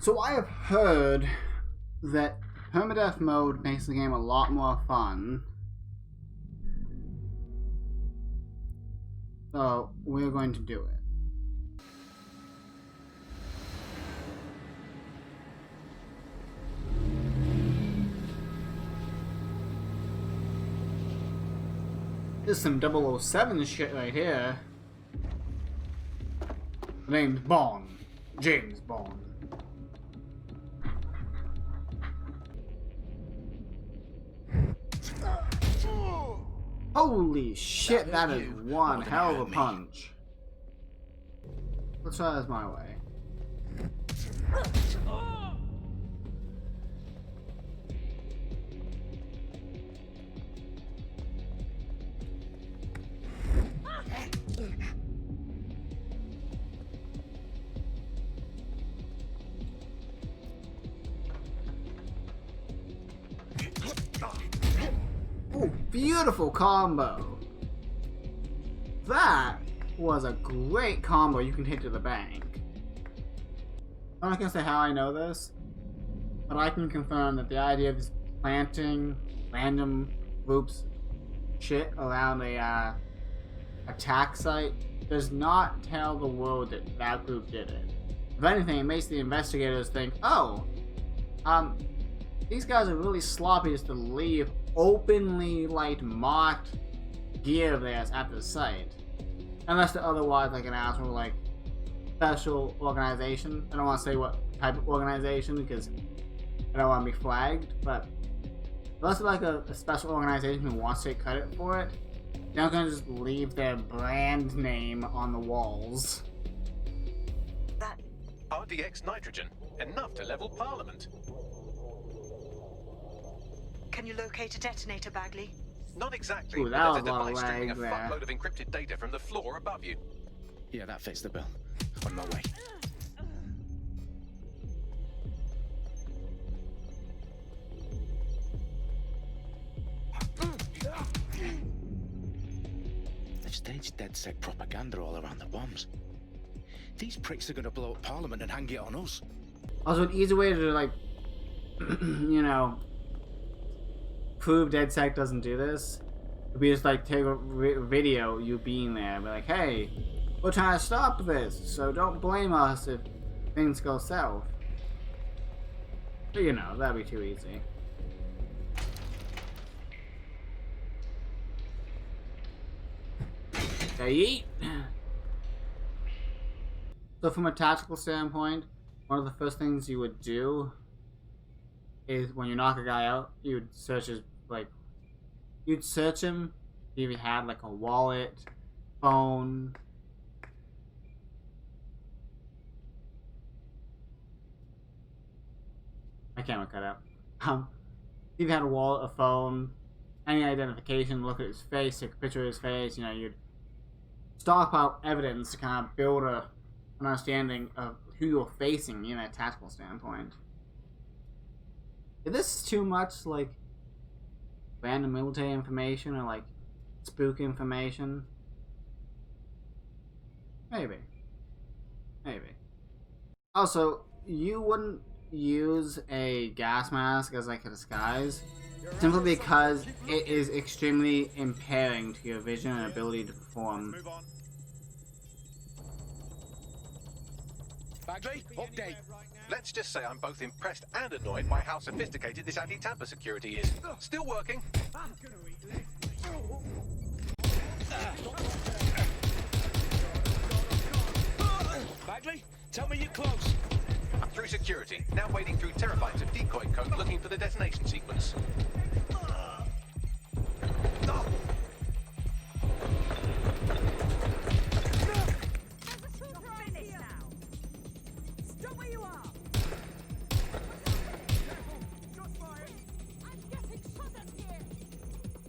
So I have heard that permadeath mode makes the game a lot more fun. So we're going to do it. This is some 007 shit right here. The name's Bond. James Bond. Holy shit, that is one hell of a punch. Let's try this my way. Ooh, beautiful combo. That was a great combo you can hit to the bank. I'm not gonna say how I know this, but I can confirm that the idea of just planting random groups shit around a attack site does not tell the world that that group did it. If anything, it makes the investigators think, oh, these guys are really sloppy just to leave openly like marked gear of theirs at the site. Unless they're otherwise like an actual like special organization. I don't want to say what type of organization because I don't want to be flagged, but unless they're like a special organization who wants to take credit for it, they're not gonna just leave their brand name on the walls. That RDX nitrogen, enough to level Parliament. Can you locate a detonator, Bagley? Not exactly. Ooh, But that there's a was a lot of device streaming a lag there. fuckload of encrypted data from the floor above you. Yeah, that fits the bill. On my way. They've staged DedSec propaganda all around the bombs. These pricks are gonna blow up Parliament and hang it on us. Also, an easy way to like, you know, prove DedSec doesn't do this would be just like take a video you being there and be like, hey, we're trying to stop this, so don't blame us if things go south. But you know, that'd be too easy. Okay, yeet. So from a tactical standpoint, one of the first things you would do is when you knock a guy out, you'd search his, like, you'd search him if he had like a wallet, phone. My camera cut out. If he had a wallet, a phone, any identification, look at his face, take a picture of his face, you know, you'd stockpile evidence to kind of build an understanding of who you're facing in a tactical standpoint. If this is too much like random military information or like spook information, maybe. Also, you wouldn't use a gas mask as like a disguise simply because it is extremely impairing to your vision and ability to perform. Bagley, update. Let's just say I'm both impressed and annoyed by how sophisticated this anti-tamper security is. Still working. Bagley, tell me you're close. I'm through security, now wading through terabytes of decoy code looking for the detonation sequence.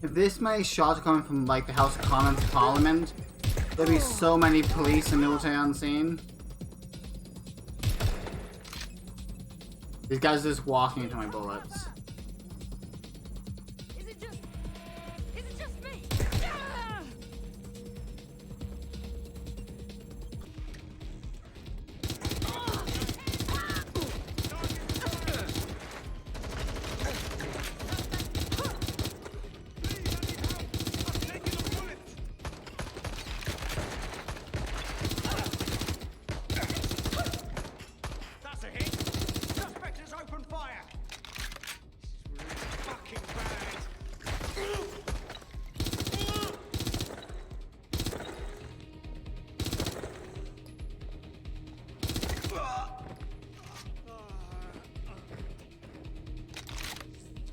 If this many shots are coming from like the House of Commons Parliament, there'd be so many police and military on scene. These guys are just walking into my bullets. Is it just me?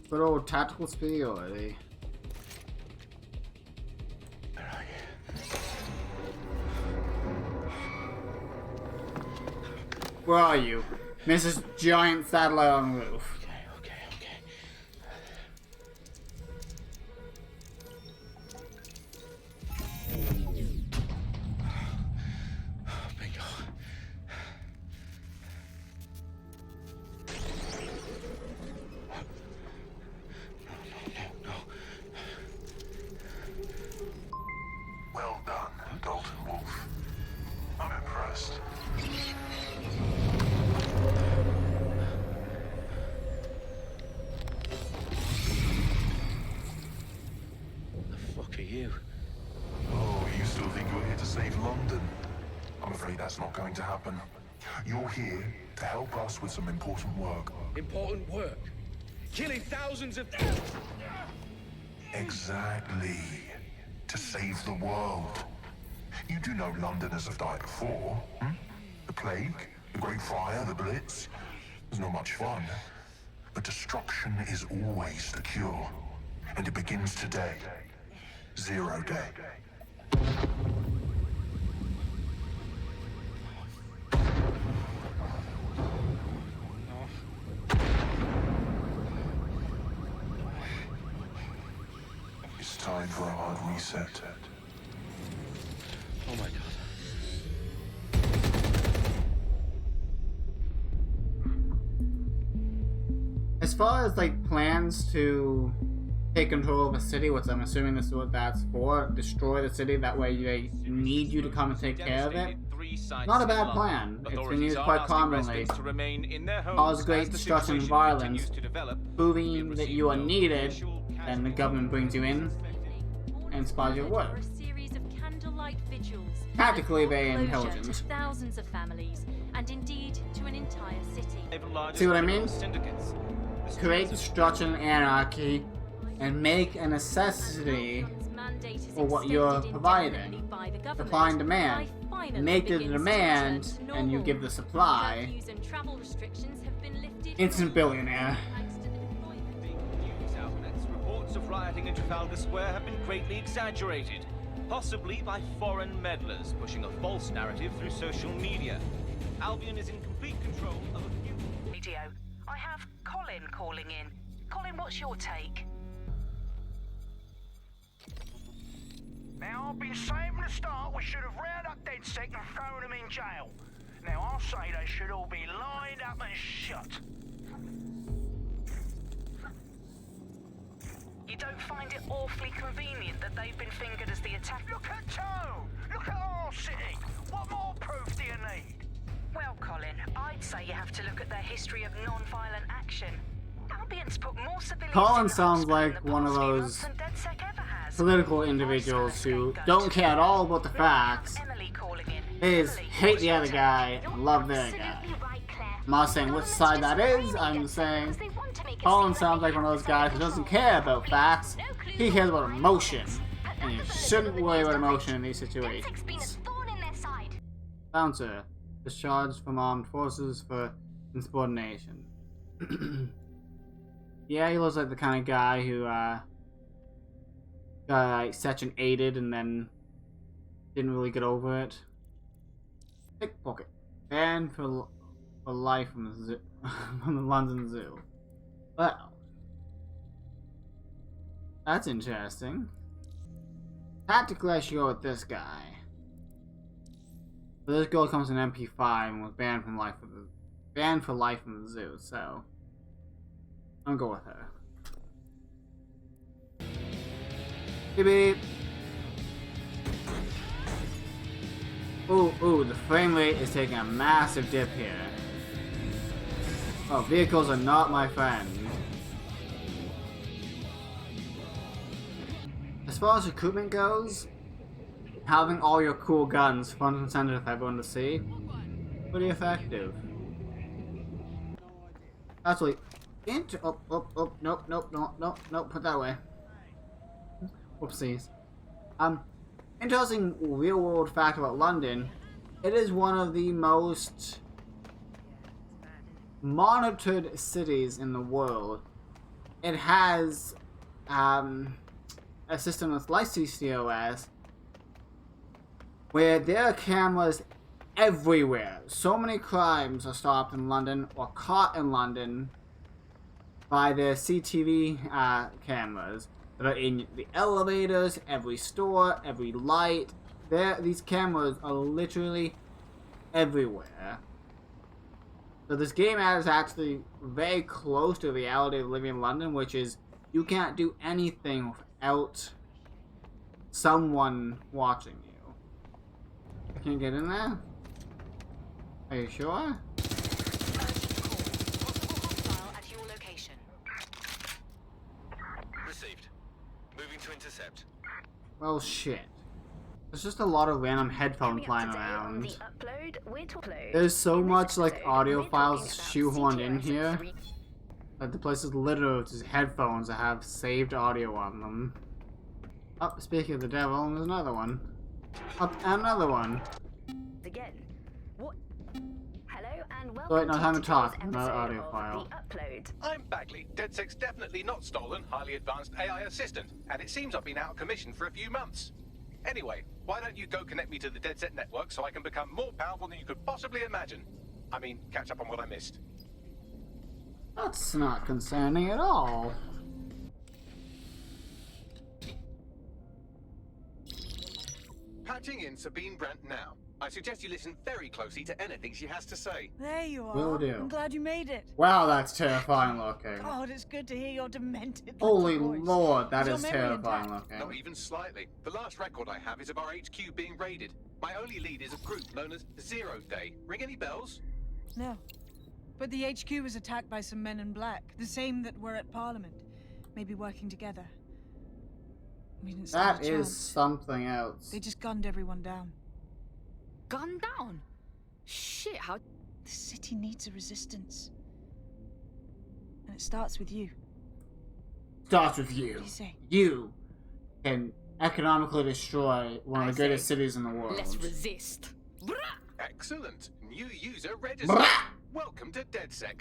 Good old tactical superiority. Where are you? Where are you? Mrs. Giant Satellite on the roof. Okay. Bingo. No. Well done, Dalton Wolf. I'm impressed. The fuck are you? Oh, you still think you're here to save London? I'm afraid that's not going to happen. You're here to help us with some important work. Important work. Killing thousands of... Exactly. To save the world. You do know Londoners have died before, hmm? The plague, the Great Fire, the Blitz. It's not much fun. But destruction is always the cure. And it begins today. 0 day. It's time for a hard reset. Oh my god. As far as like plans to take control of a city, which I'm assuming this is what that's for, destroy the city, that way they need you to come and take care of it. Not a bad plan. It's been used quite commonly. Cause great destruction and violence, proving that you are needed, and the government brings you in and spots your work. Tactically very intelligent. Thousands of families, and indeed to an entire city. See what I mean? Create destruction and anarchy, and make a necessity for what you're providing. Supply and demand. Make the demand, and you give the supply. Instant billionaire. News outlets, reports of rioting in Trafalgar Square have been greatly exaggerated, possibly by foreign meddlers pushing a false narrative through social media. Albion is in complete control of a few... Radio. I have Colin calling in. Colin, what's your take? Now, I've been saying from the start we should have rounded up DedSec and thrown them in jail. Now, I'll say they should all be lined up and shot. You don't find it awfully convenient that they've been fingered as the attack? Look at Tone! Look at our city! What more proof do you need? Well, Colin, I'd say you have to look at their history of non-violent action. Albion's put more civilians Colin in the sounds hospital in like the one of past few those months than DedSec ever has. political individuals who don't care at all about the facts. Emily calling in. They just Emily, hate what's the your other take? guy and love their guy. I'm not saying which side that is, I'm saying Colin sounds like one of those guys who doesn't care about facts, he cares about emotion. And you shouldn't worry about emotion in these situations. Bouncer, discharged from armed forces for insubordination. Yeah, he looks like the kind of guy who got like section 8'd and then didn't really get over it. Pickpocket. Banned for life from the zoo, from the London Zoo. Well, that's interesting. Tactically, I should go with this guy. But this girl comes in MP5 and was banned for life from the zoo. So I'll go with her. Beep beep. Ooh, the frame rate is taking a massive dip here. Oh, vehicles are not my friend. As far as recruitment goes, having all your cool guns front and center for everyone to see, pretty effective. Actually, nope, put that away. Whoopsies. Interesting real-world fact about London, it is one of the most monitored cities in the world. it has a system that's like CCOS, where there are cameras everywhere. So many crimes are stopped in London or caught in London by their CCTV cameras that are in the elevators, every store, every light. These cameras are literally everywhere. So this game is actually very close to the reality of living in London, which is you can't do anything without someone watching you. I can't get in there? Are you sure? At your location. Received. Moving to intercept. Well, shit. There's just a lot of random headphones flying around. There's so much like audio files shoehorned in here that the place is literally just headphones that have saved audio on them. Oh, speaking of the devil, there's another one. Oh, and another one. Again. What? Hello and welcome So wait, no time to talk. today's Another episode audio of file. The Upload. I'm Bagley, DedSec's definitely not stolen, highly advanced AI assistant, and it seems I've been out of commission for a few months. Anyway, why don't you go connect me to the DedSec network so I can become more powerful than you could possibly imagine? I mean, catch up on what I missed. That's not concerning at all. Patching in Sabine Brandt now. I suggest you listen very closely to anything she has to say. There you are. Will do. I'm glad you made it. Wow, that's terrifying looking. God, it's good to hear your demented Holy little voice. lord, that Is is your memory terrifying intact? looking. Not even slightly. The last record I have is of our HQ being raided. My only lead is a group known as Zero Day. Ring any bells? No. But the HQ was attacked by some men in black, the same that were at Parliament. Maybe working together. We didn't stand That a is chance. something else. They just gunned everyone down. Gunned down? Shit, how... The city needs a resistance. And it starts with you. Starts with you. What do you say? You can economically destroy one of I the greatest say, cities in the world. Let's resist. Excellent. New user registered. Brah! Welcome to DedSec.